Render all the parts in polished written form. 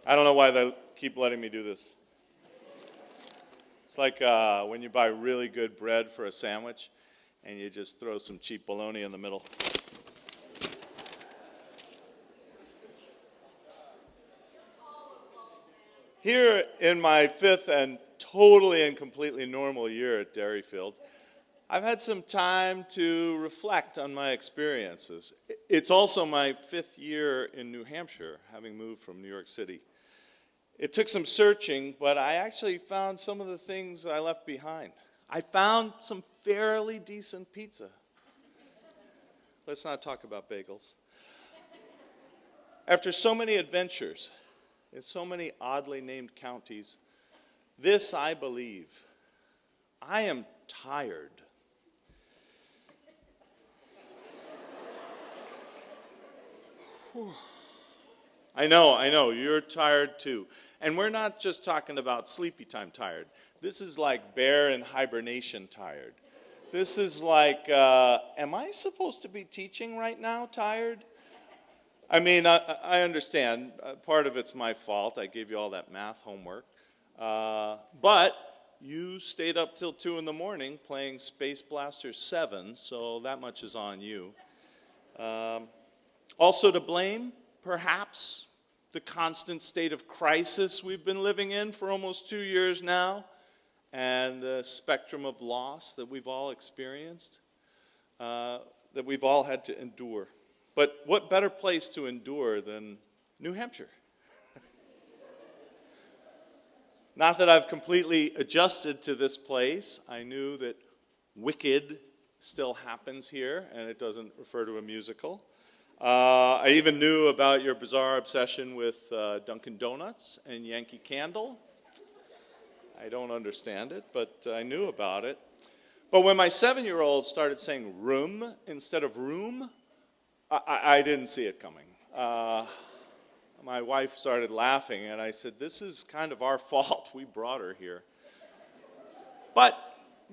I don't know why they keep letting me do this. It's like when you buy really good bread for a sandwich and you just throw some cheap bologna in the middle. Here in my fifth and totally and completely normal year at Derryfield, I've had some time to reflect on my experiences. It's also my fifth year in New Hampshire, having moved from New York City. It took some searching, but I actually found some of the things I left behind. I found some fairly decent pizza. Let's not talk about bagels. After so many adventures in so many oddly named counties, this I believe: I am tired. I know, you're tired too. And we're not just talking about sleepy time tired. This is like bear in hibernation tired. This is like, am I supposed to be teaching right now tired? I mean, I understand. Part of it's my fault. I gave you all that math homework. But you stayed up till 2 in the morning playing Space Blaster 7, so that much is on you. Also to blame, perhaps, the constant state of crisis we've been living in for almost 2 years now, and the spectrum of loss that we've all experienced, that we've all had to endure. But what better place to endure than New Hampshire? Not that I've completely adjusted to this place. I knew that Wicked still happens here, and it doesn't refer to a musical. I even knew about your bizarre obsession with Dunkin' Donuts and Yankee Candle. I don't understand it, but I knew about it. But when my 7-year-old started saying room instead of room, I didn't see it coming. My wife started laughing, and I said, this is kind of our fault. We brought her here. But,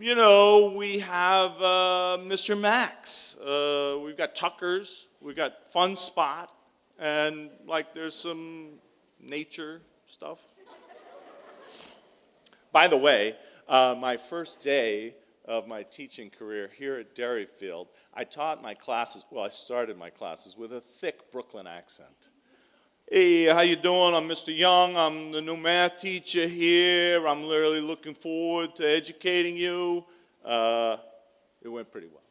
you know, we have Mr. Max. We've got Tucker's. We've got Fun Spot. And, like, there's some nature stuff. By the way, my first day of my teaching career here at Derryfield, I taught my classes, well, I started my classes with a thick Brooklyn accent. Hey, how you doing? I'm Mr. Young. I'm the new math teacher here. I'm really looking forward to educating you. It went pretty well.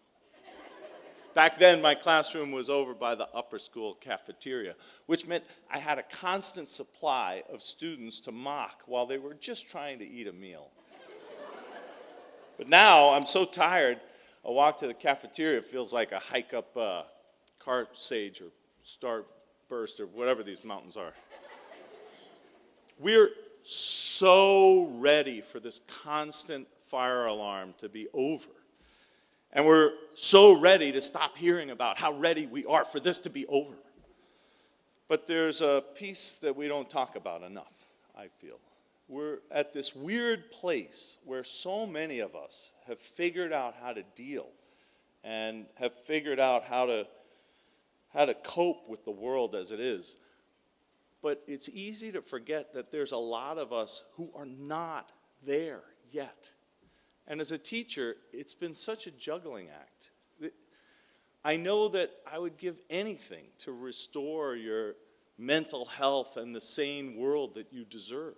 Back then, my classroom was over by the upper school cafeteria, which meant I had a constant supply of students to mock while they were just trying to eat a meal. But now, I'm so tired, a walk to the cafeteria feels like a hike up Car Sage or Starburst or whatever these mountains are. We're so ready for this constant fire alarm to be over. And we're so ready to stop hearing about how ready we are for this to be over. But there's a piece that we don't talk about enough, I feel. We're at this weird place where so many of us have figured out how to deal and have figured out how to cope with the world as it is. But it's easy to forget that there's a lot of us who are not there yet. And as a teacher, it's been such a juggling act. I know that I would give anything to restore your mental health and the sane world that you deserve.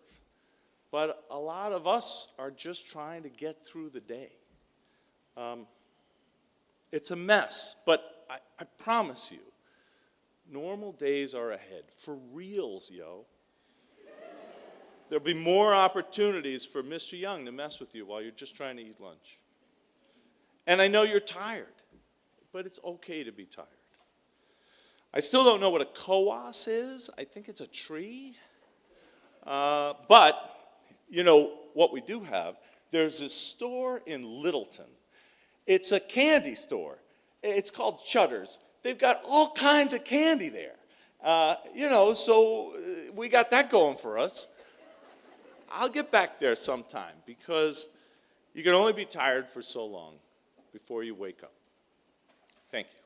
But a lot of us are just trying to get through the day. It's a mess, but I promise you, normal days are ahead. For reals, yo. There'll be more opportunities for Mr. Young to mess with you while you're just trying to eat lunch. And I know you're tired, but it's okay to be tired. I still don't know what a koas is. I think it's a tree. But, you know, what we do have, there's this store in Littleton. It's a candy store. It's called Chudder's. They've got all kinds of candy there. So we got that going for us. I'll get back there sometime because you can only be tired for so long before you wake up. Thank you.